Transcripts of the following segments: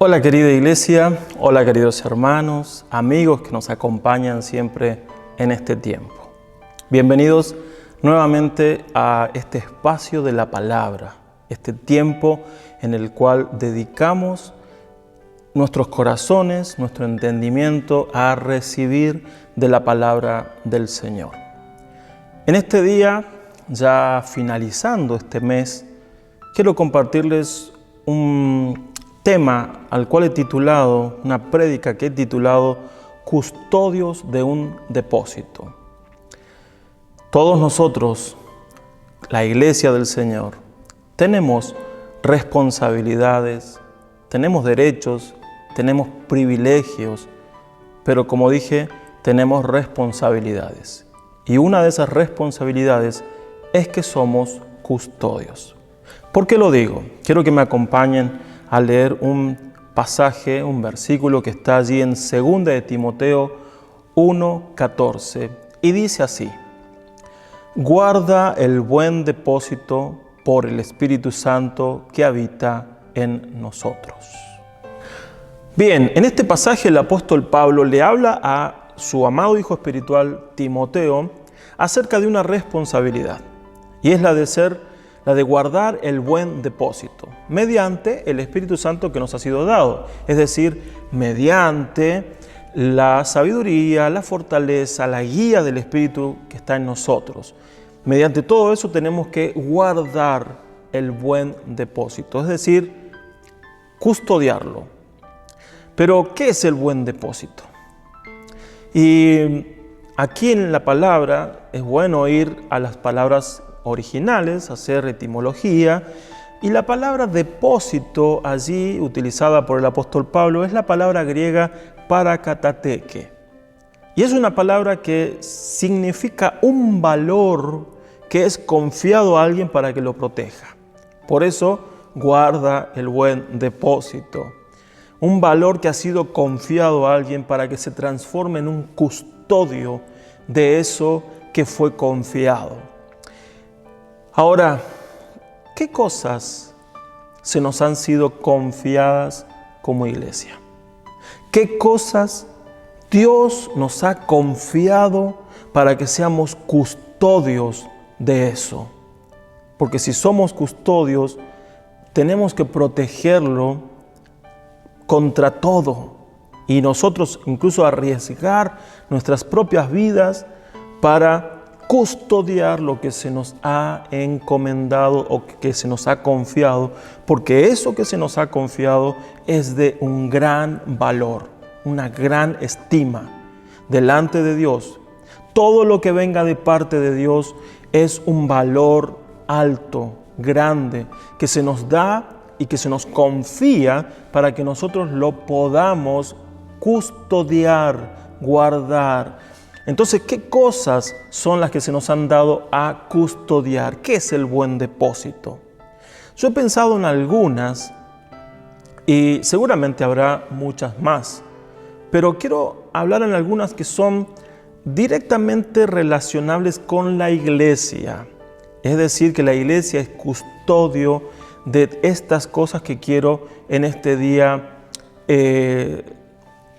Hola querida iglesia, hola queridos hermanos, amigos que nos acompañan siempre en este tiempo. Bienvenidos nuevamente a este espacio de la palabra, este tiempo en el cual dedicamos nuestros corazones, nuestro entendimiento a recibir de la palabra del Señor. En este día, ya finalizando este mes, quiero compartirles un tema al cual he titulado, una prédica que he titulado Custodios de un depósito. Todos nosotros, la Iglesia del Señor, tenemos responsabilidades, tenemos derechos, tenemos privilegios, pero como dije, tenemos responsabilidades. Y una de esas responsabilidades es que somos custodios. ¿Por qué lo digo? Quiero que me acompañen a leer un pasaje, un versículo que está allí en 2 de Timoteo 1:14 y dice así: guarda el buen depósito por el Espíritu Santo que habita en nosotros. Bien, en este pasaje el apóstol Pablo le habla a su amado hijo espiritual Timoteo acerca de una responsabilidad, y es la de guardar el buen depósito mediante el Espíritu Santo que nos ha sido dado, es decir, mediante la sabiduría, la fortaleza, la guía del Espíritu que está en nosotros. Mediante todo eso tenemos que guardar el buen depósito, es decir, custodiarlo. Pero, ¿qué es el buen depósito? Y aquí en la palabra es bueno ir a las palabras originales, hacer etimología, y la palabra depósito allí utilizada por el apóstol Pablo es la palabra griega parakatateke, y es una palabra que significa un valor que es confiado a alguien para que lo proteja. Por eso guarda el buen depósito, un valor que ha sido confiado a alguien para que se transforme en un custodio de eso que fue confiado. Ahora, ¿qué cosas se nos han sido confiadas como iglesia? ¿Qué cosas Dios nos ha confiado para que seamos custodios de eso? Porque si somos custodios, tenemos que protegerlo contra todo, y nosotros incluso arriesgar nuestras propias vidas para custodiar lo que se nos ha encomendado o que se nos ha confiado, porque eso que se nos ha confiado es de un gran valor, una gran estima delante de Dios. Todo lo que venga de parte de Dios es un valor alto, grande, que se nos da y que se nos confía para que nosotros lo podamos custodiar, guardar. Entonces, ¿qué cosas son las que se nos han dado a custodiar? ¿Qué es el buen depósito? Yo he pensado en algunas y seguramente habrá muchas más, pero quiero hablar en algunas que son directamente relacionables con la iglesia. Es decir, que la iglesia es custodio de estas cosas que quiero en este día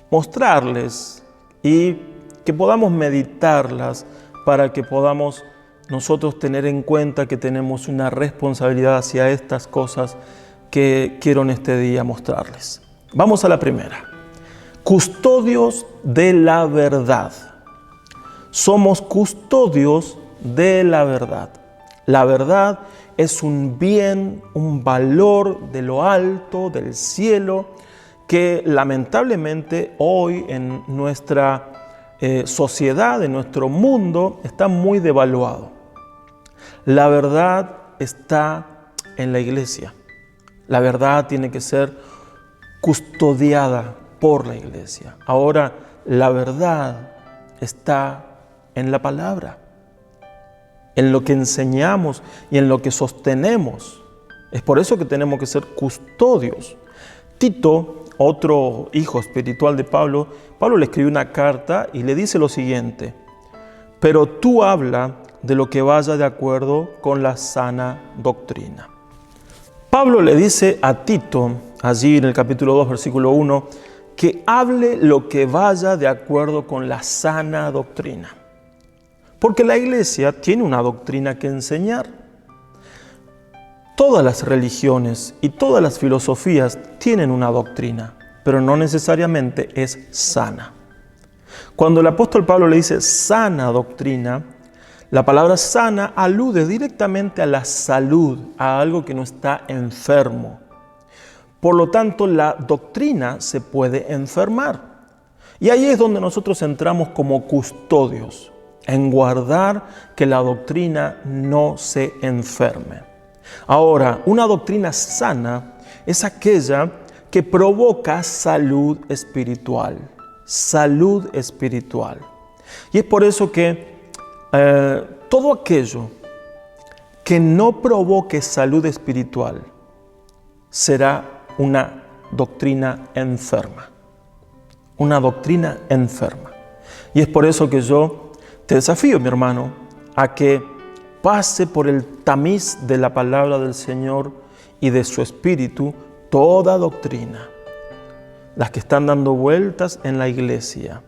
mostrarles y que podamos meditarlas para que podamos nosotros tener en cuenta que tenemos una responsabilidad hacia estas cosas que quiero en este día mostrarles. Vamos a la primera. Custodios de la verdad. Somos custodios de la verdad. La verdad es un bien, un valor de lo alto, del cielo, que lamentablemente hoy en nuestra sociedad, en nuestro mundo, está muy devaluado. La verdad está en la iglesia. La verdad tiene que ser custodiada por la iglesia. Ahora, la verdad está en la palabra, en lo que enseñamos y en lo que sostenemos. Es por eso que tenemos que ser custodios. Tito, otro hijo espiritual de Pablo le escribió una carta y le dice lo siguiente: pero tú habla de lo que vaya de acuerdo con la sana doctrina. Pablo le dice a Tito allí en el capítulo 2, versículo 1, que hable lo que vaya de acuerdo con la sana doctrina. Porque la iglesia tiene una doctrina que enseñar. Todas las religiones y todas las filosofías tienen una doctrina, pero no necesariamente es sana. Cuando el apóstol Pablo le dice sana doctrina, la palabra sana alude directamente a la salud, a algo que no está enfermo. Por lo tanto, la doctrina se puede enfermar. Y ahí es donde nosotros entramos como custodios, en guardar que la doctrina no se enferme. Ahora, una doctrina sana es aquella que provoca salud espiritual. Salud espiritual. Y es por eso que todo aquello que no provoque salud espiritual será una doctrina enferma. Una doctrina enferma. Y es por eso que yo te desafío, mi hermano, a que pase por el tamiz de la palabra del Señor y de su Espíritu toda doctrina. Las que están dando vueltas en la iglesia.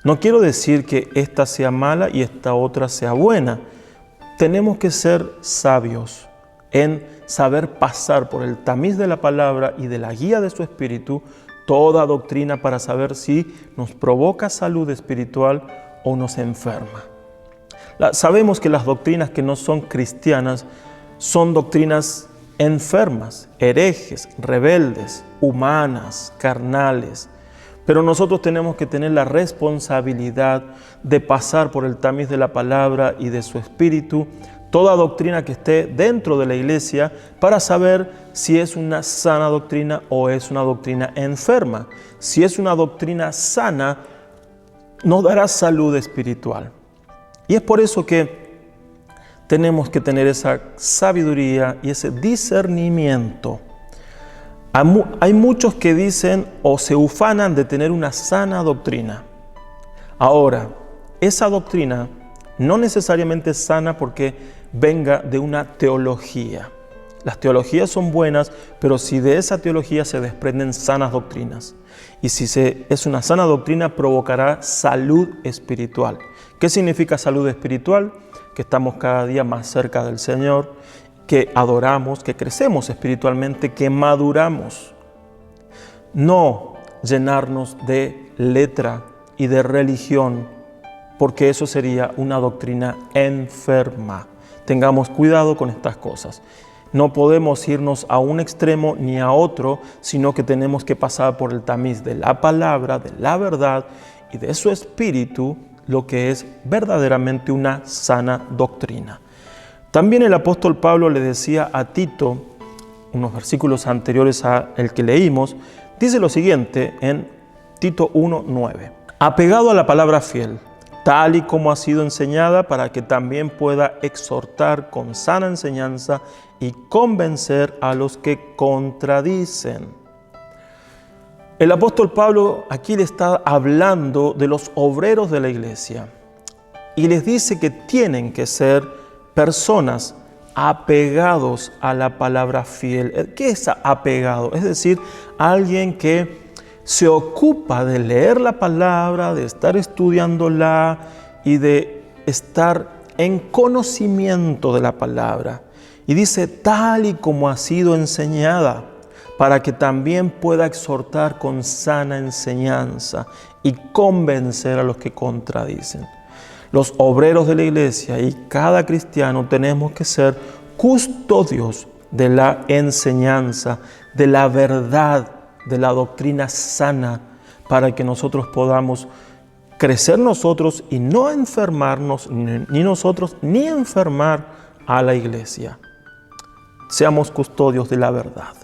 No quiero decir que esta sea mala y esta otra sea buena. Tenemos que ser sabios en saber pasar por el tamiz de la palabra y de la guía de su Espíritu toda doctrina para saber si nos provoca salud espiritual o nos enferma. Sabemos que las doctrinas que no son cristianas son doctrinas enfermas, herejes, rebeldes, humanas, carnales. Pero nosotros tenemos que tener la responsabilidad de pasar por el tamiz de la palabra y de su Espíritu toda doctrina que esté dentro de la iglesia para saber si es una sana doctrina o es una doctrina enferma. Si es una doctrina sana, nos dará salud espiritual. Y es por eso que tenemos que tener esa sabiduría y ese discernimiento. Hay muchos que dicen o se ufanan de tener una sana doctrina. Ahora, esa doctrina no necesariamente es sana porque venga de una teología. Las teologías son buenas, pero si de esa teología se desprenden sanas doctrinas. Y si es una sana doctrina, provocará salud espiritual. ¿Qué significa salud espiritual? Que estamos cada día más cerca del Señor, que adoramos, que crecemos espiritualmente, que maduramos. No llenarnos de letra y de religión, porque eso sería una doctrina enferma. Tengamos cuidado con estas cosas. No podemos irnos a un extremo ni a otro, sino que tenemos que pasar por el tamiz de la palabra, de la verdad y de su Espíritu, lo que es verdaderamente una sana doctrina. También el apóstol Pablo le decía a Tito, unos versículos anteriores al que leímos, dice lo siguiente en Tito 1:9. Apegado a la palabra fiel, tal y como ha sido enseñada, para que también pueda exhortar con sana enseñanza y convencer a los que contradicen. El apóstol Pablo aquí le está hablando de los obreros de la iglesia y les dice que tienen que ser personas apegados a la palabra fiel. ¿Qué es apegado? Es decir, alguien que se ocupa de leer la palabra, de estar estudiándola y de estar en conocimiento de la palabra. Y dice, tal y como ha sido enseñada, para que también pueda exhortar con sana enseñanza y convencer a los que contradicen. Los obreros de la iglesia y cada cristiano tenemos que ser custodios de la enseñanza, de la verdad, de la doctrina sana, para que nosotros podamos crecer nosotros y no enfermarnos, ni nosotros, ni enfermar a la iglesia. Seamos custodios de la verdad.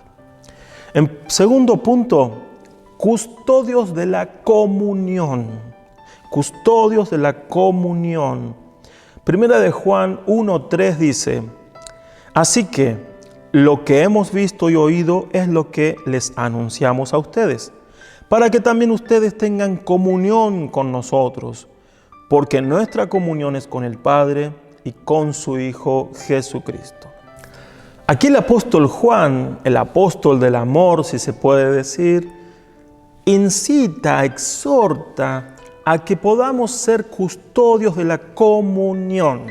En segundo punto, custodios de la comunión. Custodios de la comunión. Primera de Juan 1:3 dice, así que lo que hemos visto y oído es lo que les anunciamos a ustedes, para que también ustedes tengan comunión con nosotros, porque nuestra comunión es con el Padre y con su Hijo Jesucristo. Aquí el apóstol Juan, el apóstol del amor, si se puede decir, incita, exhorta a que podamos ser custodios de la comunión.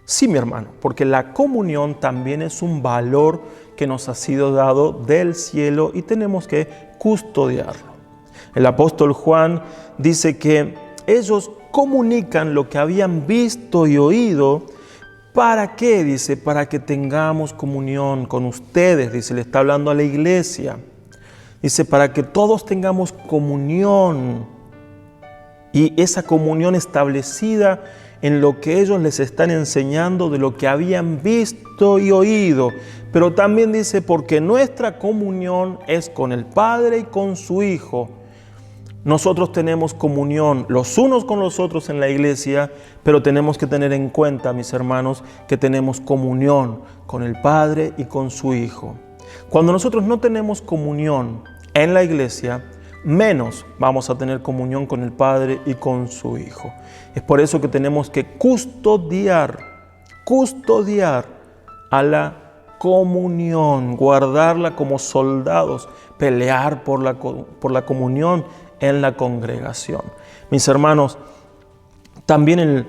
Sí, mi hermano, porque la comunión también es un valor que nos ha sido dado del cielo y tenemos que custodiarlo. El apóstol Juan dice que ellos comunican lo que habían visto y oído. ¿Para qué? Dice, para que tengamos comunión con ustedes, dice, le está hablando a la iglesia. Dice, para que todos tengamos comunión y esa comunión establecida en lo que ellos les están enseñando de lo que habían visto y oído. Pero también dice, porque nuestra comunión es con el Padre y con su Hijo. Nosotros tenemos comunión los unos con los otros en la iglesia, pero tenemos que tener en cuenta, mis hermanos, que tenemos comunión con el Padre y con su Hijo. Cuando nosotros no tenemos comunión en la iglesia, menos vamos a tener comunión con el Padre y con su Hijo. Es por eso que tenemos que custodiar a la comunión, guardarla como soldados, pelear por la comunión en la congregación. Mis hermanos, también el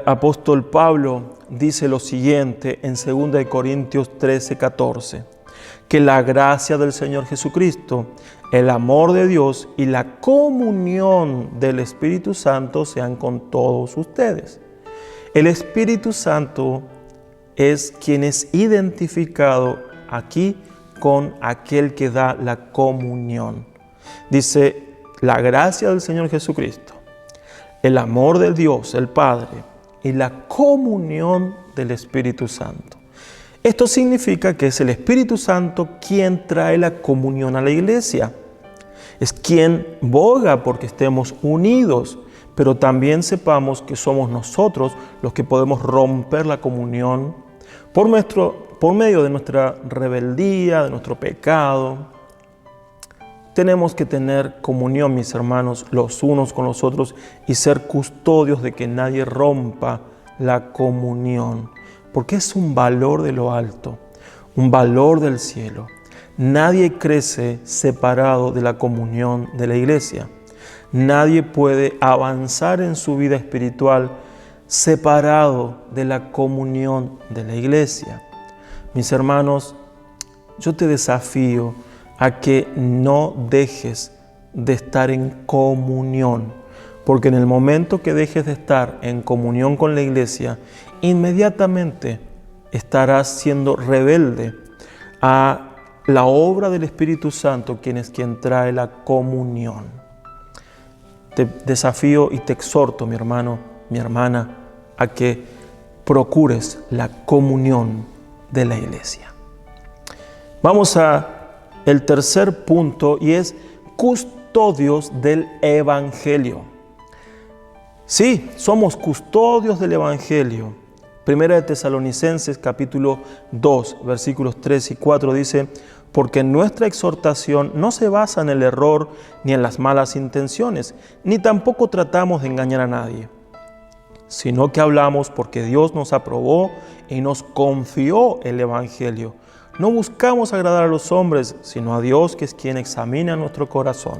apóstol Pablo dice lo siguiente en 2 Corintios 13:14, que la gracia del Señor Jesucristo, el amor de Dios y la comunión del Espíritu Santo sean con todos ustedes. El Espíritu Santo es quien es identificado aquí con aquel que da la comunión. Dice, la gracia del Señor Jesucristo, el amor de Dios, el Padre, y la comunión del Espíritu Santo. Esto significa que es el Espíritu Santo quien trae la comunión a la iglesia. Es quien boga porque estemos unidos, pero también sepamos que somos nosotros los que podemos romper la comunión por medio de nuestra rebeldía, de nuestro pecado. Tenemos que tener comunión, mis hermanos, los unos con los otros y ser custodios de que nadie rompa la comunión, porque es un valor de lo alto, un valor del cielo. Nadie crece separado de la comunión de la iglesia. Nadie puede avanzar en su vida espiritual separado de la comunión de la iglesia. Mis hermanos, yo te desafío a que no dejes de estar en comunión, porque en el momento que dejes de estar en comunión con la iglesia, inmediatamente estarás siendo rebelde a la obra del Espíritu Santo, quien es quien trae la comunión. Te desafío y te exhorto, mi hermano, mi hermana, a que procures la comunión de la iglesia. Vamos a el tercer punto y es custodios del Evangelio. Sí, somos custodios del Evangelio. Primera de Tesalonicenses capítulo 2, versículos 3 y 4 dice, porque nuestra exhortación no se basa en el error ni en las malas intenciones, ni tampoco tratamos de engañar a nadie, sino que hablamos porque Dios nos aprobó y nos confió el Evangelio. No buscamos agradar a los hombres, sino a Dios, que es quien examina nuestro corazón.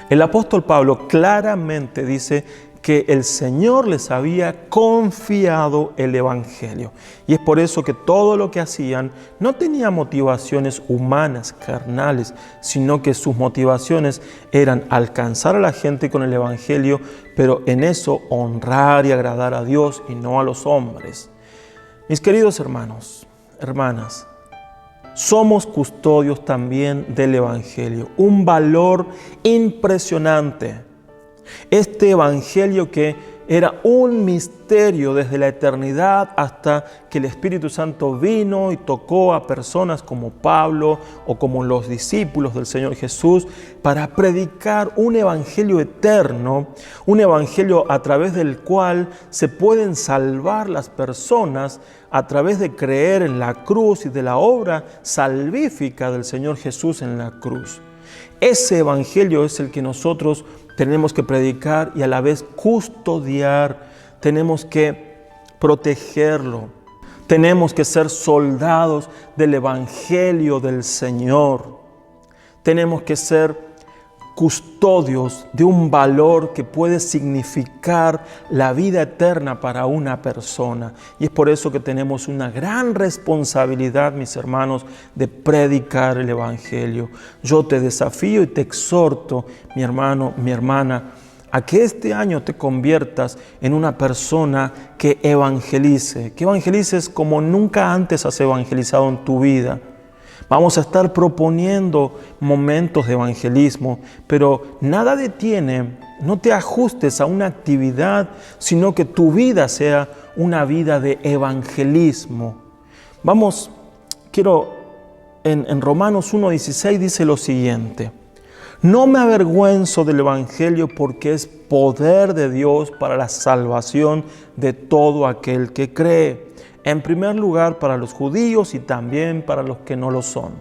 El apóstol Pablo claramente dice que el Señor les había confiado el Evangelio. Y es por eso que todo lo que hacían no tenía motivaciones humanas, carnales, sino que sus motivaciones eran alcanzar a la gente con el Evangelio, pero en eso honrar y agradar a Dios y no a los hombres. Mis queridos hermanos, hermanas, somos custodios también del Evangelio, un valor impresionante. Este Evangelio que era un misterio desde la eternidad hasta que el Espíritu Santo vino y tocó a personas como Pablo o como los discípulos del Señor Jesús para predicar un Evangelio eterno, un Evangelio a través del cual se pueden salvar las personas a través de creer en la cruz y de la obra salvífica del Señor Jesús en la cruz. Ese Evangelio es el que nosotros tenemos que predicar y a la vez custodiar, tenemos que protegerlo, Tenemos que ser soldados del Evangelio del Señor. Tenemos que ser custodios de un valor que puede significar la vida eterna para una persona. Y es por eso que tenemos una gran responsabilidad, mis hermanos, de predicar el Evangelio. Yo te desafío y te exhorto, mi hermano, mi hermana, a que este año te conviertas en una persona que evangelices como nunca antes has evangelizado en tu vida. Vamos a estar proponiendo momentos de evangelismo, pero nada detiene, no te ajustes a una actividad, sino que tu vida sea una vida de evangelismo. En Romanos 1:16 dice lo siguiente: no me avergüenzo del Evangelio porque es poder de Dios para la salvación de todo aquel que cree. En primer lugar para los judíos y también para los que no lo son.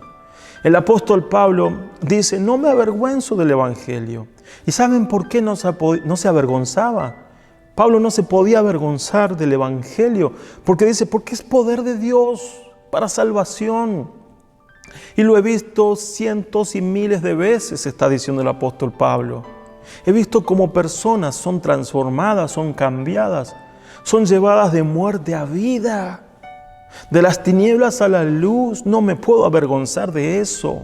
El apóstol Pablo dice, no me avergüenzo del Evangelio. ¿Y saben por qué no se avergonzaba? Pablo no se podía avergonzar del Evangelio porque dice, porque es poder de Dios para salvación. Y lo he visto cientos y miles de veces, está diciendo el apóstol Pablo. He visto cómo personas son transformadas, son cambiadas, son llevadas de muerte a vida, de las tinieblas a la luz. No me puedo avergonzar de eso.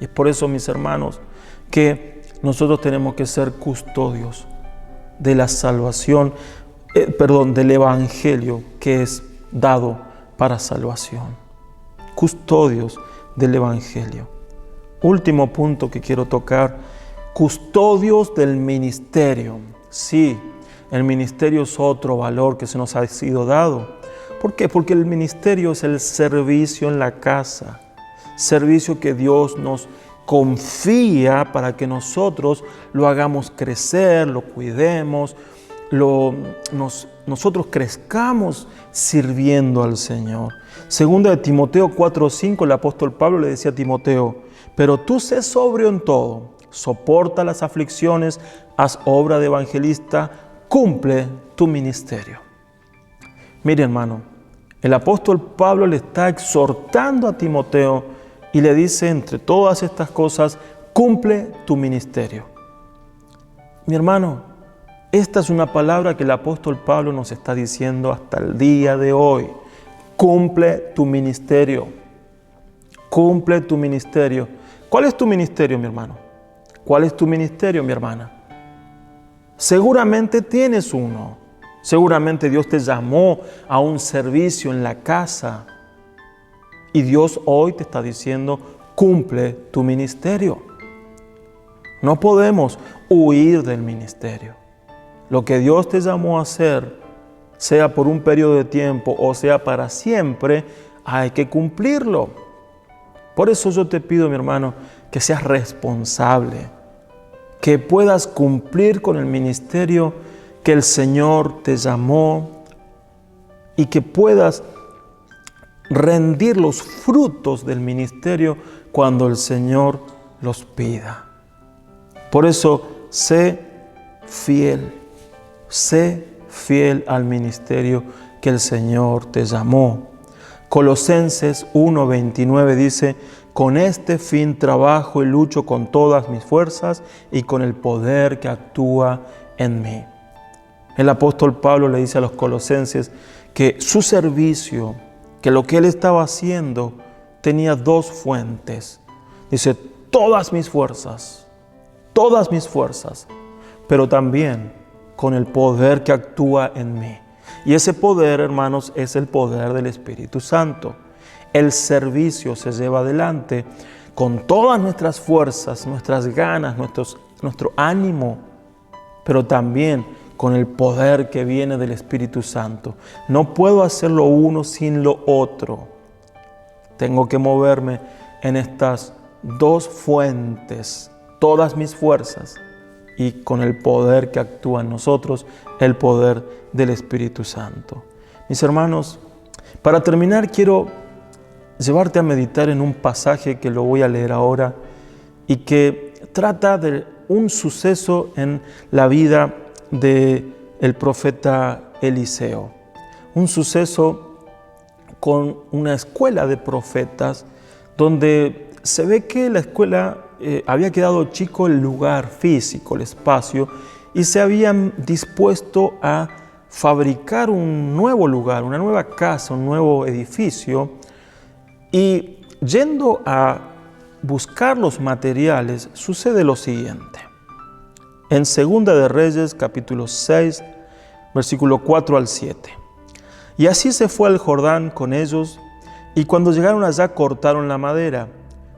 Y es por eso, mis hermanos, que nosotros tenemos que ser custodios de la salvación, del Evangelio que es dado para salvación. Custodios del Evangelio. Último punto que quiero tocar, custodios del ministerio. Sí, el ministerio es otro valor que se nos ha sido dado. ¿Por qué? Porque el ministerio es el servicio en la casa, servicio que Dios nos confía para que nosotros lo hagamos crecer, lo cuidemos, nosotros crezcamos sirviendo al Señor. Segunda de Timoteo 4:5, el apóstol Pablo le decía a Timoteo, pero tú sé sobrio en todo, soporta las aflicciones, haz obra de evangelista, cumple tu ministerio. Mire, hermano, el apóstol Pablo le está exhortando a Timoteo y le dice, entre todas estas cosas, cumple tu ministerio. Mi hermano, esta es una palabra que el apóstol Pablo nos está diciendo hasta el día de hoy. Cumple tu ministerio. Cumple tu ministerio. ¿Cuál es tu ministerio, mi hermano? ¿Cuál es tu ministerio, mi hermana? Seguramente tienes uno. Seguramente Dios te llamó a un servicio en la casa. Y Dios hoy te está diciendo, cumple tu ministerio. No podemos huir del ministerio. Lo que Dios te llamó a hacer, sea por un periodo de tiempo o sea para siempre, hay que cumplirlo. Por eso yo te pido, mi hermano, que seas responsable, que puedas cumplir con el ministerio que el Señor te llamó y que puedas rendir los frutos del ministerio cuando el Señor los pida. Por eso, sé fiel al ministerio que el Señor te llamó. Colosenses 1:29 dice, con este fin trabajo y lucho con todas mis fuerzas y con el poder que actúa en mí. El apóstol Pablo le dice a los colosenses que su servicio, que lo que él estaba haciendo, tenía dos fuentes. Dice, todas mis fuerzas, pero también con el poder que actúa en mí. Y ese poder, hermanos, es el poder del Espíritu Santo. El servicio se lleva adelante con todas nuestras fuerzas, nuestras ganas, nuestro ánimo, pero también con el poder que viene del Espíritu Santo. No puedo hacer lo uno sin lo otro. Tengo que moverme en estas dos fuentes, todas mis fuerzas, y con el poder que actúa en nosotros, el poder del Espíritu Santo. Mis hermanos, para terminar quiero llevarte a meditar en un pasaje que lo voy a leer ahora y que trata de un suceso en la vida del profeta Eliseo. Un suceso con una escuela de profetas donde se ve que la escuela había quedado chico el lugar físico, el espacio, y se habían dispuesto a fabricar un nuevo lugar, una nueva casa, un nuevo edificio. Y yendo a buscar los materiales, sucede lo siguiente. En 2 de Reyes, capítulo 6, versículo 4 al 7. Y así se fue al Jordán con ellos, y cuando llegaron allá cortaron la madera.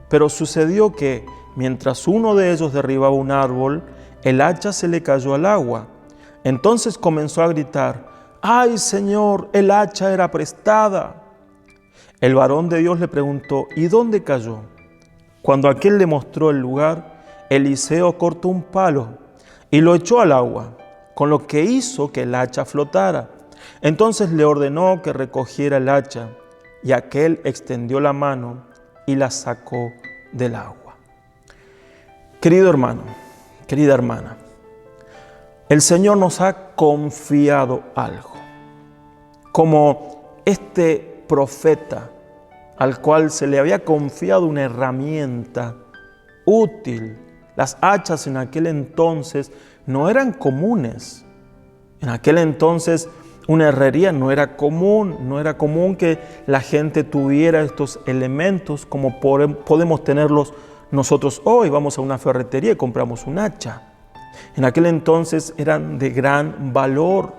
Pero sucedió que, mientras uno de ellos derribaba un árbol, el hacha se le cayó al agua. Entonces comenzó a gritar: ¡Ay, Señor, el hacha era prestada! El varón de Dios le preguntó: ¿y dónde cayó? Cuando aquél le mostró el lugar, Eliseo cortó un palo y lo echó al agua, con lo que hizo que el hacha flotara. Entonces le ordenó que recogiera el hacha, y aquél extendió la mano y la sacó del agua. Querido hermano, querida hermana, el Señor nos ha confiado algo. Como este profeta al cual se le había confiado una herramienta útil. Las hachas en aquel entonces no eran comunes. En aquel entonces una herrería no era común que la gente tuviera estos elementos como podemos tenerlos nosotros hoy. Vamos a una ferretería y compramos un hacha. En aquel entonces eran de gran valor,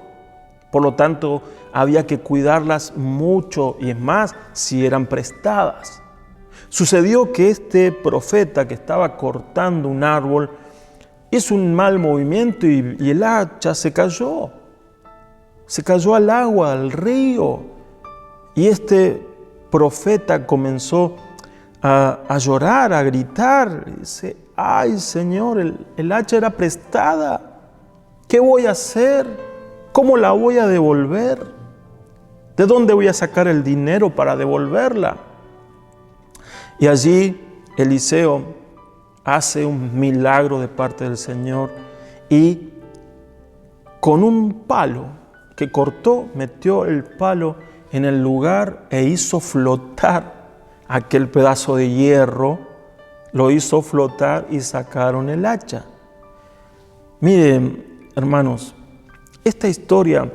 por lo tanto había que cuidarlas mucho, y es más, si eran prestadas. Sucedió que este profeta que estaba cortando un árbol hizo un mal movimiento y el hacha se cayó al agua, al río. Y este profeta comenzó a llorar, a gritar. Y dice: ¡ay, Señor, el hacha era prestada! ¿Qué voy a hacer? ¿Cómo la voy a devolver? ¿De dónde voy a sacar el dinero para devolverla? Y allí Eliseo hace un milagro de parte del Señor y con un palo que cortó, metió el palo en el lugar e hizo flotar aquel pedazo de hierro, lo hizo flotar y sacaron el hacha. Miren, hermanos, esta historia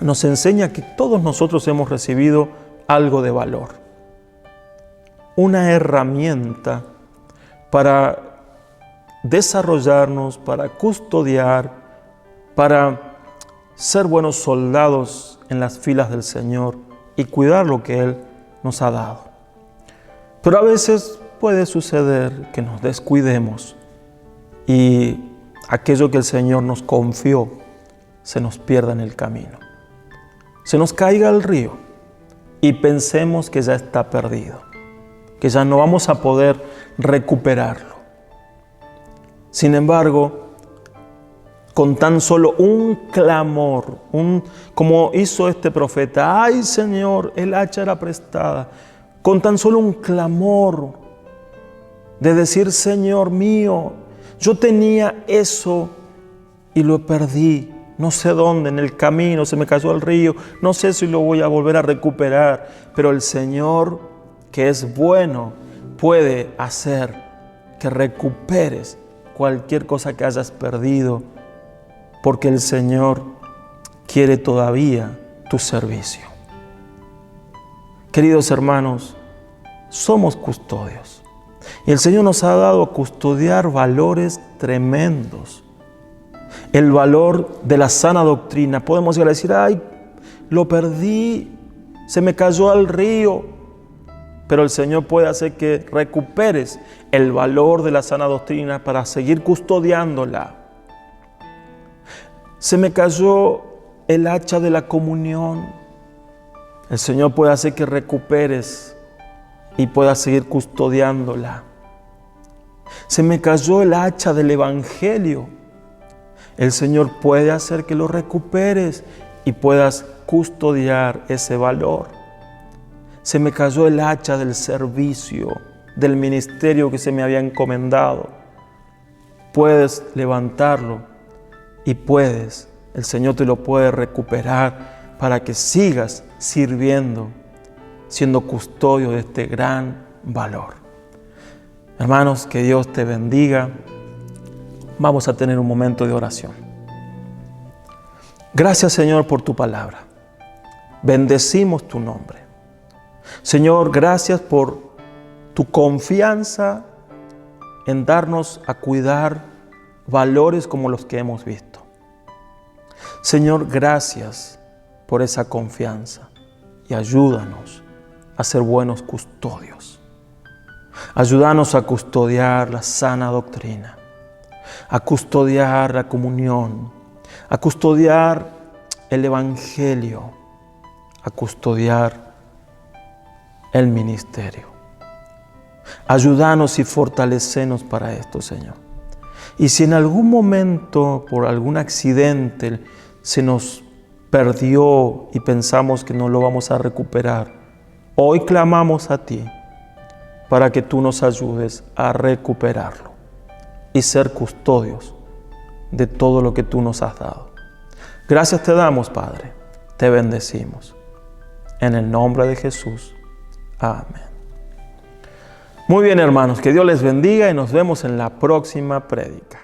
nos enseña que todos nosotros hemos recibido algo de valor, una herramienta para desarrollarnos, para custodiar, para ser buenos soldados en las filas del Señor y cuidar lo que Él nos ha dado. Pero a veces puede suceder que nos descuidemos y aquello que el Señor nos confió se nos pierda en el camino. Se nos caiga al río y pensemos que ya está perdido, que ya no vamos a poder recuperarlo. Sin embargo, con tan solo un clamor, como hizo este profeta: ¡ay, Señor, el hacha era prestada! Con tan solo un clamor de decir: Señor mío, yo tenía eso y lo perdí. No sé dónde, en el camino, se me cayó al río, no sé si lo voy a volver a recuperar, pero el Señor, que es bueno, puede hacer que recuperes cualquier cosa que hayas perdido, porque el Señor quiere todavía tu servicio. Queridos hermanos, somos custodios y el Señor nos ha dado a custodiar valores tremendos. El valor de la sana doctrina. Podemos llegar a decir: ¡ay, lo perdí! Se me cayó al río. Pero el Señor puede hacer que recuperes el valor de la sana doctrina para seguir custodiándola. Se me cayó el hacha de la comunión. El Señor puede hacer que recuperes y puedas seguir custodiándola. Se me cayó el hacha del Evangelio. El Señor puede hacer que lo recuperes y puedas custodiar ese valor. Se me cayó el hacha del servicio, del ministerio que se me había encomendado. Puedes levantarlo y el Señor te lo puede recuperar para que sigas sirviendo siendo custodio de este gran valor. Hermanos, que Dios te bendiga. Vamos a tener un momento de oración. Gracias, Señor, por tu palabra. Bendecimos tu nombre. Señor, gracias por tu confianza en darnos a cuidar valores como los que hemos visto. Señor, gracias por esa confianza y ayúdanos a ser buenos custodios. Ayúdanos a custodiar la sana doctrina, a custodiar la comunión, a custodiar el Evangelio, a custodiar el ministerio. Ayúdanos y fortalecenos para esto, Señor. Y si en algún momento, por algún accidente, se nos perdió y pensamos que no lo vamos a recuperar, hoy clamamos a ti para que tú nos ayudes a recuperarlo y ser custodios de todo lo que tú nos has dado. Gracias te damos, Padre. Te bendecimos. En el nombre de Jesús. Amén. Muy bien, hermanos, que Dios les bendiga y nos vemos en la próxima prédica.